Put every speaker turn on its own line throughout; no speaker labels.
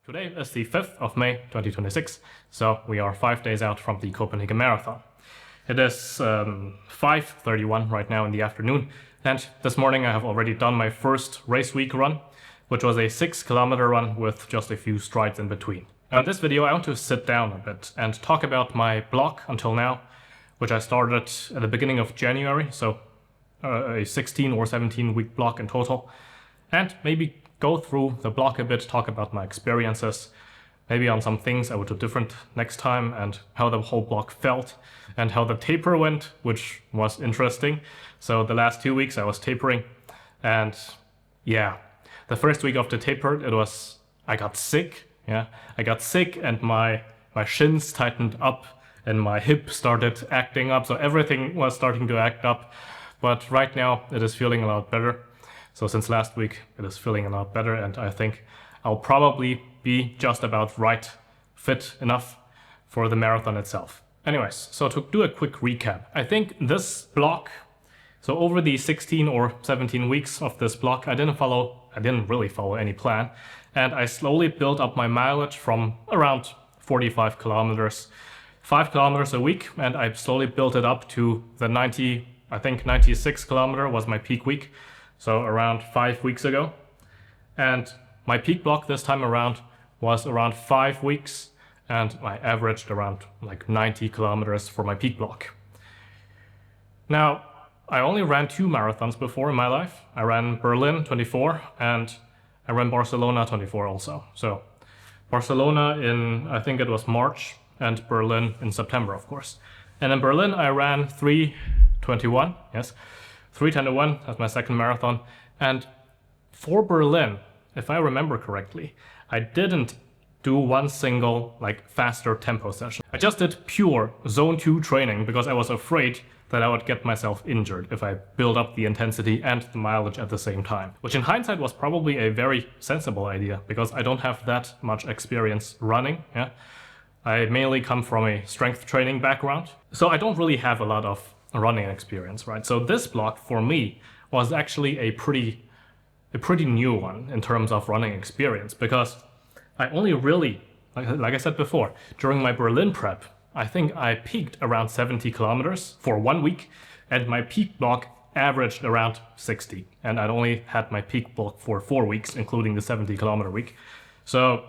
Today is the 5th of May 2026, so we are 5 days out from the Copenhagen Marathon. It is 5:31 right now in the afternoon, and this morning I have already done my first race week run, which was a 6-kilometer run with just a few strides in between. Now in this video I want to sit down a bit and talk about my blog until now, which I started at the beginning of January, so a 16 or 17 week blog in total, and maybe go through the blog a bit, talk about my experiences, maybe on some things I would do different next time, and how the whole blog felt, and how the taper went, which was interesting. So the last 2 weeks I was tapering, and yeah, the first week of the taper, I got sick. I got sick and my shins tightened up and my hip started acting up, so everything was starting to act up. But right now it is feeling a lot better. So since last week, it is feeling a lot better, and I think I'll probably be just about right, fit enough for the marathon itself. Anyways, so to do a quick recap, I think this blog, so over the 16 or 17 weeks of this blog, I didn't really follow any plan, and I slowly built up my mileage from around 45 kilometers, 5 kilometers a week, and I slowly built it up to the 96 kilometer was my peak week. So around 5 weeks ago. And my peak block this time around was around 5 weeks, and I averaged around like 90 kilometers for my peak block. Now, I only ran 2 marathons before in my life. I ran Berlin 24 and I ran Barcelona 24 also. So Barcelona in, I think it was March, and Berlin in September, of course. And in Berlin I ran 3:21, yes. 3:21 as my second marathon, and for Berlin, if I remember correctly, I didn't do one single faster tempo session. I just did pure zone 2 training because I was afraid that I would get myself injured if I build up the intensity and the mileage at the same time, which in hindsight was probably a very sensible idea because I don't have that much experience running. I mainly come from a strength training background, so I don't really have a lot of running experience, right? So this block for me was actually a pretty new one in terms of running experience, because I only really, like I said before, during my Berlin prep, I think I peaked around 70 kilometers for 1 week, and my peak block averaged around 60, and I'd only had my peak block for 4 weeks, including the 70 kilometer week. So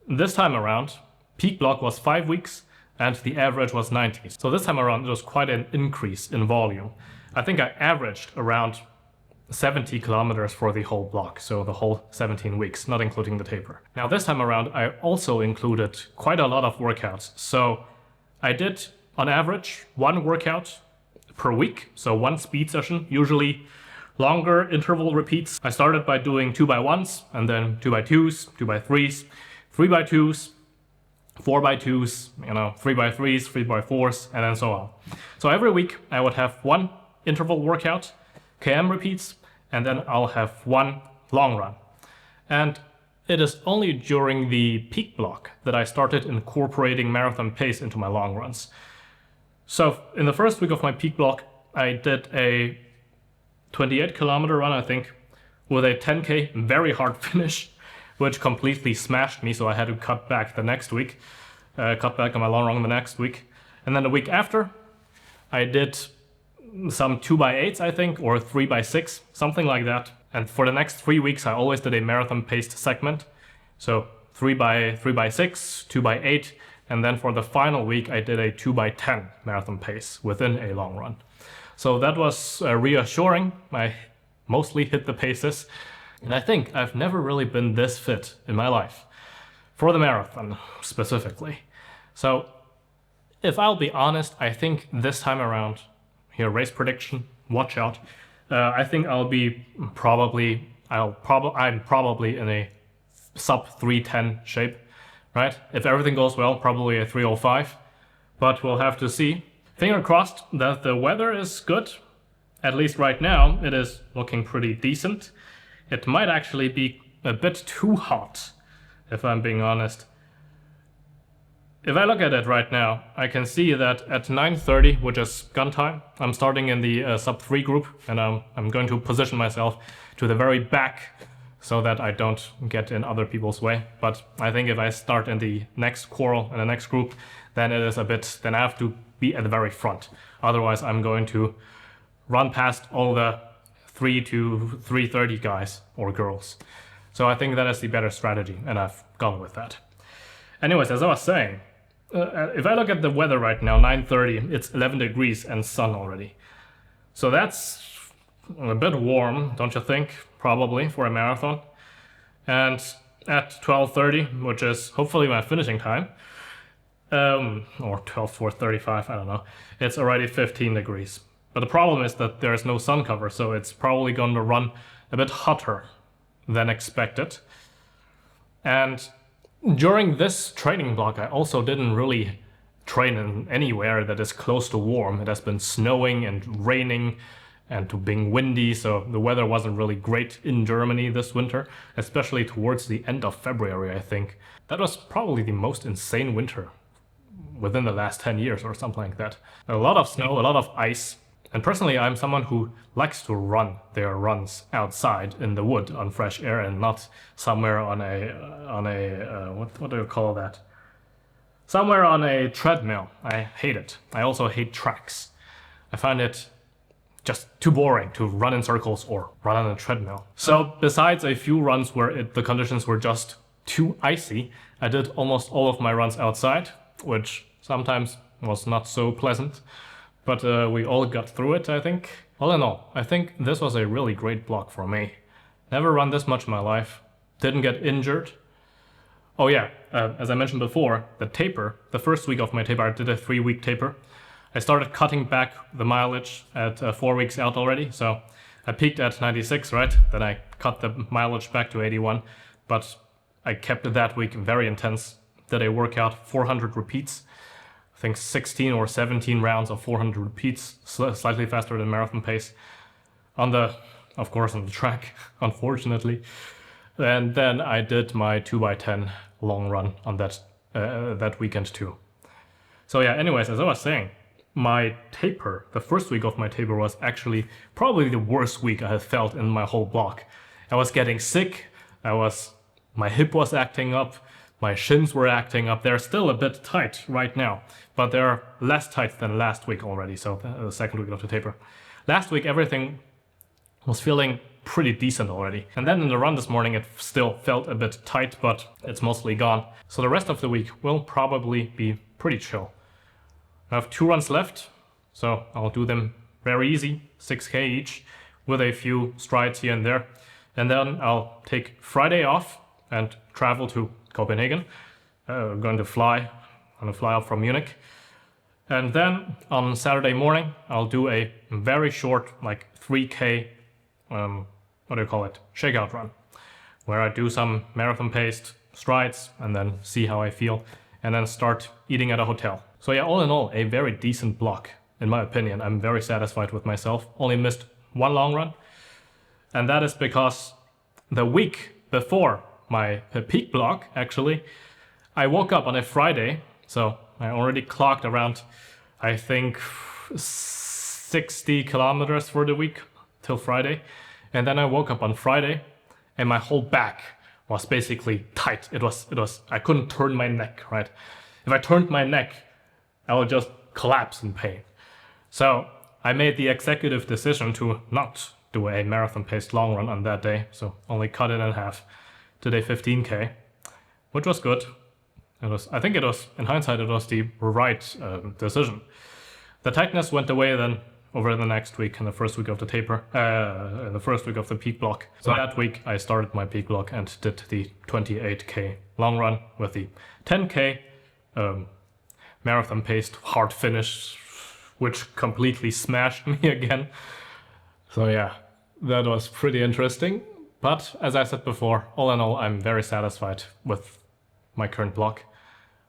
this time around, peak block was 5 weeks, and the average was 90. So this time around, it was quite an increase in volume. I think I averaged around 70 kilometers for the whole block, so the whole 17 weeks, not including the taper. Now this time around, I also included quite a lot of workouts. So I did, on average, 1 workout per week, so 1 speed session, usually longer interval repeats. I started by doing 2x1s, and then 2x2s, 2x3s, 3x2s, 4x2s, 3x3s, 3x4s, and then so on. So every week I would have 1 interval workout, km repeats, and then I'll have 1 long run. And it is only during the peak block that I started incorporating marathon pace into my long runs. So in the first week of my peak block, I did a 28-kilometer run, I think, with a 10K very hard finish, which completely smashed me, so I had to cut back the next week. Cut back on my long run the next week. And then the week after, I did some 2x8s, I think, or 3x6, something like that. And for the next 3 weeks, I always did a marathon-paced segment. So 3x6, 2x8, and then for the final week, I did a 2x10 marathon pace within a long run. So that was reassuring. I mostly hit the paces. And I think I've never really been this fit in my life. For the marathon, specifically. So, if I'll be honest, I think this time around, here, race prediction, watch out. I think I'm probably in a sub 310 shape, right? If everything goes well, probably a 305, but we'll have to see. Finger crossed that the weather is good. At least right now, it is looking pretty decent. It might actually be a bit too hot, if I'm being honest. If I look at it right now, I can see that at 9:30, which is gun time, I'm starting in the sub 3 group, and I'm going to position myself to the very back so that I don't get in other people's way. But I think if I start in the next quarrel, in the next group, then then I have to be at the very front. Otherwise, I'm going to run past all the 3 to 3:30 guys or girls. So I think that is the better strategy, and I've gone with that. Anyways, as I was saying, if I look at the weather right now, 9:30, it's 11 degrees and sun already. So that's a bit warm, don't you think? Probably, for a marathon. And at 12:30, which is hopefully my finishing time, or 12:35, I don't know, it's already 15 degrees. But the problem is that there is no sun cover, so it's probably going to run a bit hotter than expected. And during this training block, I also didn't really train in anywhere that is close to warm. It has been snowing and raining and being windy, so the weather wasn't really great in Germany this winter, especially towards the end of February, I think. That was probably the most insane winter within the last 10 years or something like that. A lot of snow, a lot of ice. And personally, I'm someone who likes to run their runs outside in the wood on fresh air and not somewhere on a what do you call that? Somewhere on a treadmill. I hate it. I also hate tracks. I find it just too boring to run in circles or run on a treadmill. So besides a few runs where the conditions were just too icy, I did almost all of my runs outside, which sometimes was not so pleasant. But we all got through it, I think. All in all, I think this was a really great block for me. Never run this much in my life. Didn't get injured. Oh yeah, as I mentioned before, the taper, the first week of my taper, I did a 3-week taper. I started cutting back the mileage at 4 weeks out already. So I peaked at 96, right? Then I cut the mileage back to 81. But I kept that week very intense. Did a workout, 400 repeats. I think 16 or 17 rounds of 400 repeats, slightly faster than marathon pace. Of course, on the track, unfortunately. And then I did my 2x10 long run on that weekend too. So yeah, anyways, as I was saying, my taper, the first week of my taper was actually probably the worst week I have felt in my whole block. I was getting sick, my hip was acting up, my shins were acting up. They're still a bit tight right now, but they're less tight than last week already, so the second week of the taper. Last week, everything was feeling pretty decent already. And then in the run this morning, it still felt a bit tight, but it's mostly gone. So the rest of the week will probably be pretty chill. I have 2 runs left, so I'll do them very easy, 6K each, with a few strides here and there. And then I'll take Friday off and travel to Copenhagen. I'm going to fly up from Munich. And then on Saturday morning, I'll do a very short, like 3K, shakeout run, where I do some marathon-paced strides and then see how I feel, and then start eating at a hotel. So yeah, all in all, a very decent block, in my opinion. I'm very satisfied with myself. Only missed 1 long run, and that is because the week before my peak block, actually, I woke up on a Friday, so I already clocked around, I think, 60 kilometers for the week, till Friday. And then I woke up on Friday and my whole back was basically tight. It was, I couldn't turn my neck, right? If I turned my neck, I would just collapse in pain. So I made the executive decision to not do a marathon-paced long run on that day, so only cut it in half to day 15K, which was good. I think it was, in hindsight, it was the right decision. The tightness went away then over the next week, in the first week of the taper, in the first week of the peak block. So that week I started my peak block and did the 28K long run with the 10K marathon-paced hard finish, which completely smashed me again. So yeah, that was pretty interesting. But as I said before, all in all, I'm very satisfied with my current block,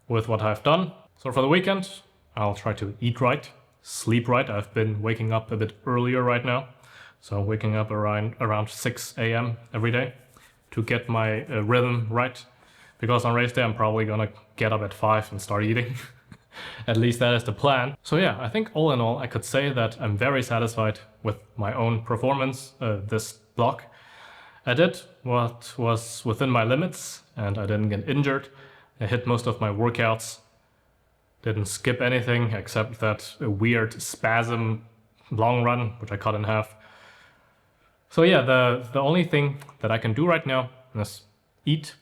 with what I've done. So for the weekend, I'll try to eat right, sleep right. I've been waking up a bit earlier right now. So waking up around 6 a.m. every day to get my rhythm right. Because on race day, I'm probably gonna get up at 5 and start eating. At least that is the plan. So yeah, I think all in all, I could say that I'm very satisfied with my own performance this block. I did what was within my limits and I didn't get injured. I hit most of my workouts. Didn't skip anything except that weird spasm long run, which I cut in half. So yeah, the only thing that I can do right now is eat,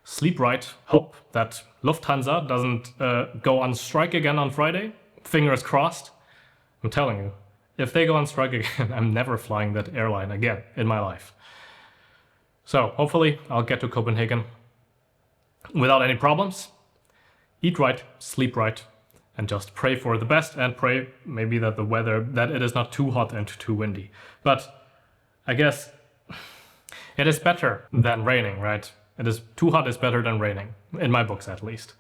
sleep right, hope that Lufthansa doesn't go on strike again on Friday. Fingers crossed. I'm telling you, if they go on strike again, I'm never flying that airline again in my life. So hopefully I'll get to Copenhagen without any problems. Eat right, sleep right, and just pray for the best and pray maybe that the weather, that it is not too hot and too windy. But I guess it is better than raining, right? It is too hot is better than raining, in my books at least.